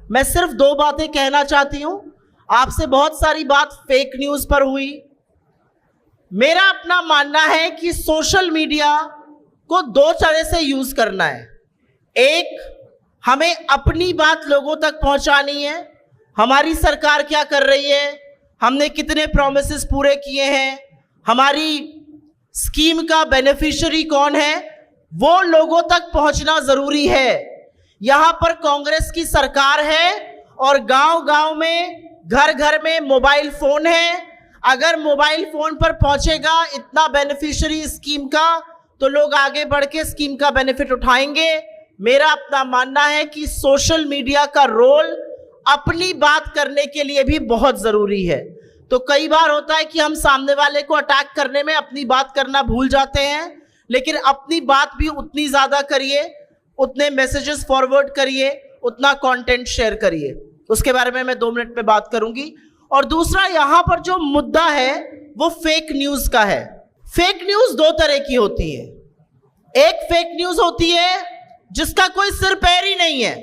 मैं सिर्फ दो बातें कहना चाहती हूं। आपसे बहुत सारी बात फेक न्यूज पर हुई। मेरा अपना मानना है कि सोशल मीडिया को दो तरह से यूज करना है। एक, हमें अपनी बात लोगों तक पहुंचानी है, हमारी सरकार क्या कर रही है, हमने कितने प्रॉमिसेस पूरे किए हैं, हमारी स्कीम का बेनिफिशियरी कौन है, वो लोगों तक पहुंचना जरूरी है। यहां पर कांग्रेस की सरकार है और गांव-गांव में, घर-घर में मोबाइल फोन है। अगर मोबाइल फोन पर पहुंचेगा इतना बेनिफिशियरी स्कीम का, तो लोग आगे बढ़ के स्कीम का बेनिफिट उठाएंगे। मेरा अपना मानना है कि सोशल मीडिया का रोल अपनी बात करने के लिए भी बहुत जरूरी है। तो कई बार होता है कि हम सामने वाले को अटैक करने में अपनी बात करना भूल जाते हैं, लेकिन अपनी बात भी उतनी ज्यादा करिए, उतने मैसेजेस फॉरवर्ड करिए, उतना कंटेंट शेयर करिए। उसके बारे में मैं 2 मिनट में बात करूंगी। और दूसरा, यहां पर जो मुद्दा है वो फेक न्यूज का है। फेक न्यूज दो तरह की होती है। एक फेक न्यूज होती है जिसका कोई सिर पैर ही नहीं है।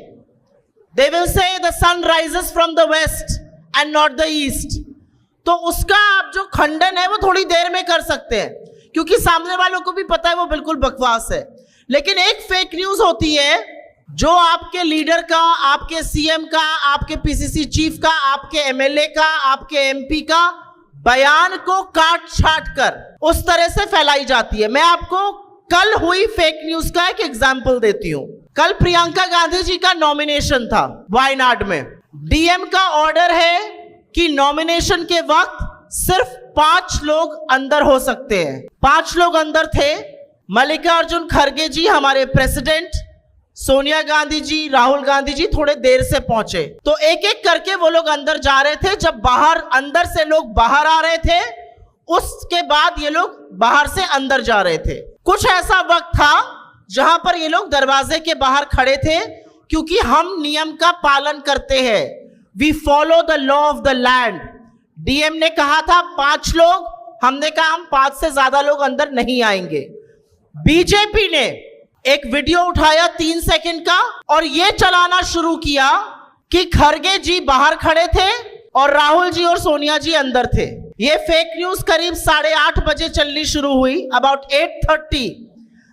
They will say the sun rises from the west and not the east। तो उसका आप जो खंडन है वो थोड़ी देर में कर सकते हैं, क्योंकि सामने वालों को भी पता है वो बिल्कुल बकवास है। लेकिन एक फेक न्यूज होती है जो आपके लीडर का, आपके सीएम का, आपके पीसीसी चीफ का, आपके एमएलए का, आपके एमपी का बयान को काट छाट कर उस तरह से फैलाई जाती है। मैं आपको कल हुई फेक न्यूज का एक एग्जाम्पल देती हूं। कल प्रियंका गांधी जी का नॉमिनेशन था वायनाड में। डीएम का ऑर्डर है कि नॉमिनेशन के वक्त सिर्फ 5 लोग अंदर हो सकते हैं। 5 लोग अंदर थे। मल्लिकार्जुन खड़गे जी, हमारे प्रेसिडेंट, सोनिया गांधी जी, राहुल गांधी जी थोड़े देर से पहुंचे। तो एक एक करके वो लोग अंदर जा रहे थे। जब अंदर से लोग बाहर आ रहे थे, उसके बाद ये लोग बाहर से अंदर जा रहे थे। कुछ ऐसा वक्त था जहां पर ये लोग दरवाजे के बाहर खड़े थे, क्योंकि हम नियम का पालन करते हैं। We follow the law of the land. DM ने कहा था 5 लोग, हमने कहा हम 5 से ज्यादा लोग अंदर नहीं आएंगे। बीजेपी ने एक वीडियो उठाया 3 सेकंड का और ये चलाना शुरू किया कि खड़गे जी बाहर खड़े थे और राहुल जी और सोनिया जी अंदर थे। ये फेक न्यूज करीब 8:30 बजे चलनी शुरू हुई। About 8:30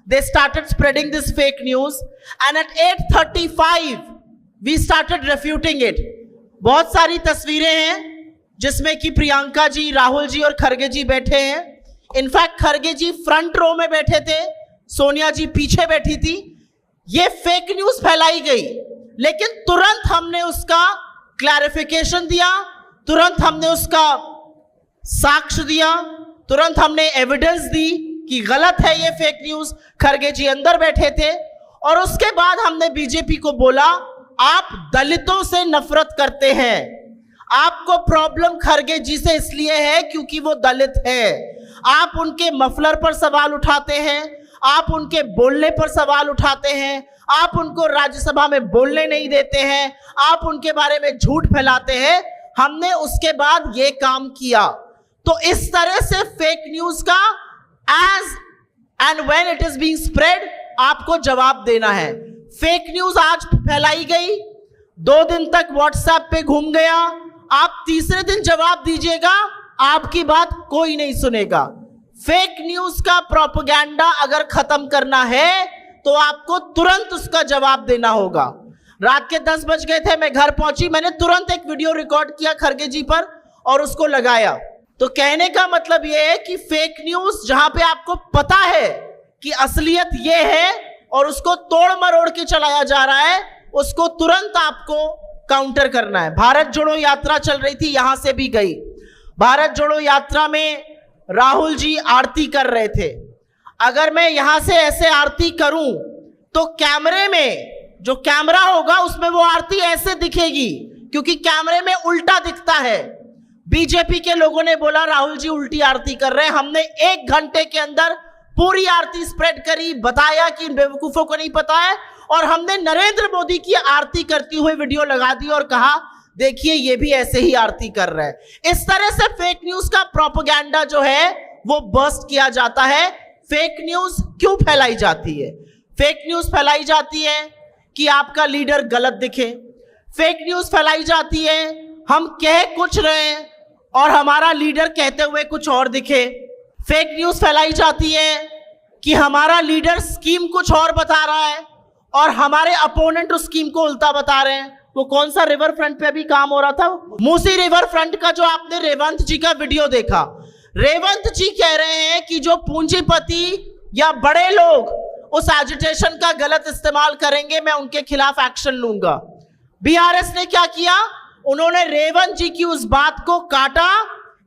they started spreading this fake news and at 8:35 we started refuting it। बहुत सारी तस्वीरें हैं जिसमें कि प्रियंका जी, राहुल जी और खड़गे जी बैठे हैं। इनफैक्ट खड़गे जी फ्रंट रो में बैठे थे, सोनिया जी पीछे बैठी थी। ये फेक न्यूज फैलाई गई, लेकिन तुरंत हमने उसका क्लैरिफिकेशन दिया, तुरंत हमने उसका साक्ष्य दिया, तुरंत हमने एविडेंस दी कि गलत है ये फेक न्यूज। खड़गे जी अंदर बैठे थे और उसके बाद हमने बीजेपी को बोला, आप दलितों से नफरत करते हैं, आपको प्रॉब्लम खड़गे जी से इसलिए है क्योंकि वो दलित है। आप उनके मफलर पर सवाल उठाते हैं, आप उनके बोलने पर सवाल उठाते हैं, आप उनको राज्यसभा में बोलने नहीं देते हैं, आप उनके बारे में झूठ फैलाते हैं। हमने उसके बाद ये काम किया। तो इस तरह से फेक न्यूज का as and when it is being spread आपको जवाब देना है। फेक न्यूज आज फैलाई गई, 2 दिन तक व्हाट्सएप पे घूम गया, आप तीसरे दिन जवाब दीजिएगा, आपकी बात कोई नहीं सुनेगा। फेक न्यूज का प्रोपेगेंडा अगर खत्म करना है तो आपको तुरंत उसका जवाब देना होगा। रात के 10 बज गए थे, मैं घर पहुंची, मैंने तुरंत एक वीडियो रिकॉर्ड किया खड़गे जी पर और उसको लगाया। तो कहने का मतलब यह है कि फेक न्यूज जहां पे आपको पता है कि असलियत यह है और उसको तोड़ मरोड़ के चलाया जा रहा है, उसको तुरंत आपको काउंटर करना है। भारत जोड़ो यात्रा चल रही थी, यहां से भी गई। भारत जोड़ो यात्रा में राहुल जी आरती कर रहे थे। अगर मैं यहां से ऐसे आरती करूं तो कैमरे में जो कैमरा होगा उसमें वो आरती ऐसे दिखेगी, क्योंकि कैमरे में उल्टा दिखता है। बीजेपी के लोगों ने बोला राहुल जी उल्टी आरती कर रहे हैं। हमने 1 घंटे के अंदर पूरी आरती स्प्रेड करी, बताया कि इन बेवकूफों को नहीं पता है, और हमने नरेंद्र मोदी की आरती करती हुई वीडियो लगा दी और कहा देखिए ये भी ऐसे ही आरती कर रहा है। इस तरह से फेक न्यूज का प्रोपेगेंडा जो है वो बस्ट किया जाता है। फेक न्यूज क्यों फैलाई जाती है? फेक न्यूज फैलाई जाती है कि आपका लीडर गलत दिखे। फेक न्यूज फैलाई जाती है, हम कह कुछ रहे हैं और हमारा लीडर कहते हुए कुछ और दिखे। फेक न्यूज फैलाई जाती है कि हमारा लीडर स्कीम कुछ और बता रहा है और हमारे अपोनेंट उस स्कीम को उल्टा बता रहे हैं। वो कौन सा रिवर फ्रंट पे अभी काम हो रहा था, मूसी रिवर फ्रंट का जो आपने रेवंत जी का वीडियो देखा, रेवंत जी कह रहे हैं कि जो पूंजीपति या बड़े लोग उस एजिटेशन का गलत इस्तेमाल करेंगे मैं उनके खिलाफ एक्शन लूंगा। बीआरएस ने क्या किया, उन्होंने रेवंत जी की उस बात को काटा,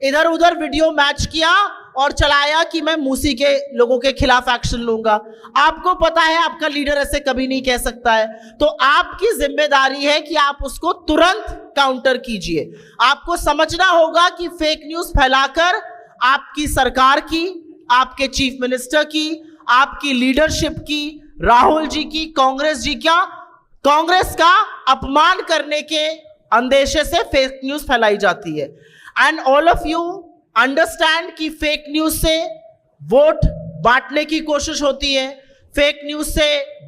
इधर उधर वीडियो मैच किया और चलाया कि मैं मूसी के लोगों के खिलाफ एक्शन लूंगा। आपको पता है आपका लीडर ऐसे कभी नहीं कह सकता है, तो आपकी जिम्मेदारी है कि आप उसको तुरंत काउंटर कीजिए। आपको समझना होगा कि फेक न्यूज फैलाकर आपकी सरकार की, आपके चीफ मिनिस्टर की, आपकी लीडरशिप की, राहुल जी की, कांग्रेस का अपमान करने के अंदेशे से फेक न्यूज फैलाई जाती है। And all of you understand कि फेक न्यूज से वोट बांटने की कोशिश होती है, फेक न्यूज से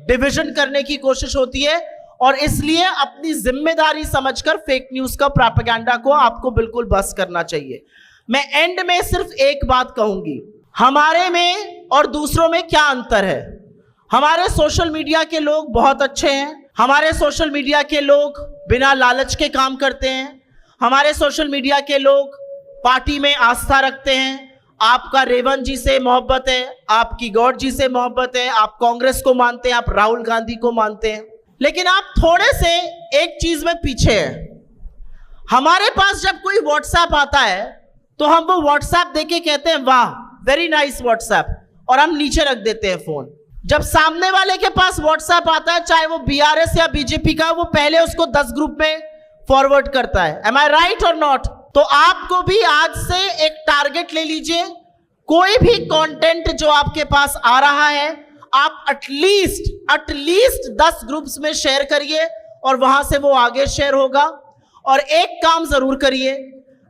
डिविजन करने की कोशिश होती है, और इसलिए अपनी जिम्मेदारी समझकर फेक न्यूज का प्रोपेगेंडा को आपको बिल्कुल बस करना चाहिए। मैं एंड में सिर्फ एक बात कहूंगी, हमारे में और दूसरों में क्या अंतर है। हमारे सोशल मीडिया के लोग बहुत अच्छे हैं, हमारे सोशल मीडिया के लोग बिना लालच के काम करते हैं, हमारे सोशल मीडिया के लोग पार्टी में आस्था रखते हैं। आपका रेवंत जी से मोहब्बत है, आपकी गौड़ जी से मोहब्बत है, आप कांग्रेस को मानते हैं, आप राहुल गांधी को मानते हैं, लेकिन आप थोड़े से एक चीज में पीछे हैं। हमारे पास जब कोई व्हाट्सएप आता है तो हम वो व्हाट्सएप देके कहते हैं वाह वेरी नाइस व्हाट्सएप, और हम नीचे रख देते हैं फोन। जब सामने वाले के पास व्हाट्सएप आता है, चाहे वो बीआरएस या बीजेपी का, वो पहले उसको 10 ग्रुप में फॉरवर्ड करता है। एम आई राइट और नॉट? तो आपको भी आज से एक टारगेट ले लीजिए, कोई भी कंटेंट जो आपके पास आ रहा है आप एटलीस्ट 10 ग्रुप्स में शेयर करिए और वहां से वो आगे शेयर होगा। और एक काम जरूर करिए,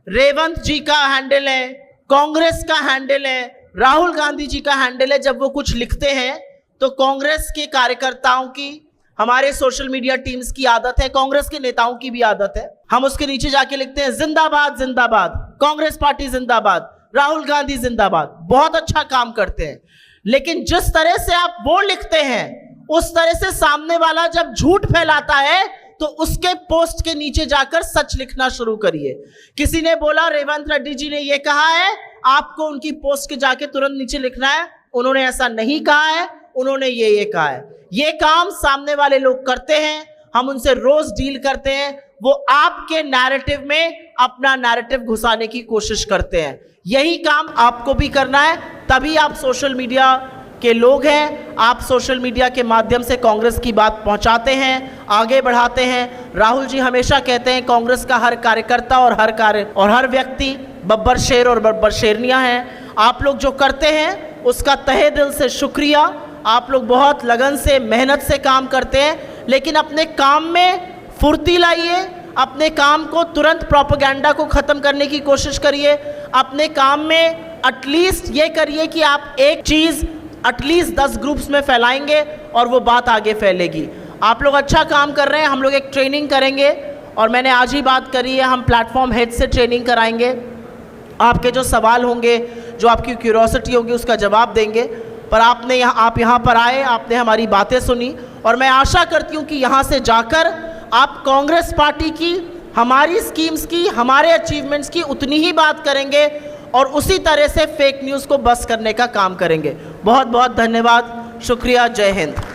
रेवंत जी का हैंडल है, कांग्रेस का हैंडल है, राहुल गांधी जी का हैंडल है, जब वो कुछ लिखते हैं तो कांग्रेस के कार्यकर्ताओं की, हमारे सोशल मीडिया टीम्स की आदत है, कांग्रेस के नेताओं की भी आदत है, हम उसके नीचे जाके लिखते हैं जिंदाबाद जिंदाबाद, कांग्रेस पार्टी जिंदाबाद, राहुल गांधी जिंदाबाद। बहुत अच्छा काम करते हैं, लेकिन जिस तरह से आप वो लिखते हैं उस तरह से सामने वाला जब झूठ फैलाता है तो उसके पोस्ट के नीचे जाकर सच लिखना शुरू करिए। किसी ने बोला रेवंत रेड्डी जी ने ये कहा है, आपको उनकी पोस्ट के जाके तुरंत नीचे लिखना है, उन्होंने ऐसा नहीं कहा है, उन्होंने ये कहा है। ये काम सामने वाले लोग करते हैं, हम उनसे रोज डील करते हैं, वो आपके नैरेटिव में अपना नैरेटिव घुसाने की कोशिश करते हैं। यही काम आपको भी करना है, तभी आप सोशल मीडिया के लोग हैं, आप सोशल मीडिया के माध्यम से कांग्रेस की बात पहुंचाते हैं, आगे बढ़ाते हैं। राहुल जी हमेशा कहते हैं कांग्रेस का हर कार्यकर्ता और हर व्यक्ति बब्बर शेर और बब्बर शेरनियां हैं। आप लोग जो करते हैं उसका तहे दिल से शुक्रिया। आप लोग बहुत लगन से, मेहनत से काम करते हैं, लेकिन अपने काम में फुर्ती लाइए, अपने काम को तुरंत प्रोपेगेंडा को ख़त्म करने की कोशिश करिए। अपने काम में एटलीस्ट ये करिए कि आप एक चीज़ एटलीस्ट 10 ग्रुप्स में फैलाएंगे और वो बात आगे फैलेगी। आप लोग अच्छा काम कर रहे हैं, हम लोग एक ट्रेनिंग करेंगे और मैंने आज ही बात करी है, हम प्लेटफॉर्म हेड से ट्रेनिंग कराएंगे। आपके जो सवाल होंगे, जो आपकी क्यूरियोसिटी होगी, उसका जवाब देंगे। पर आप यहाँ पर आए, आपने हमारी बातें सुनी और मैं आशा करती हूँ कि यहाँ से जाकर आप कांग्रेस पार्टी की, हमारी स्कीम्स की, हमारे अचीवमेंट्स की उतनी ही बात करेंगे और उसी तरह से फेक न्यूज़ को बस करने का काम करेंगे। बहुत बहुत धन्यवाद, शुक्रिया, जय हिंद।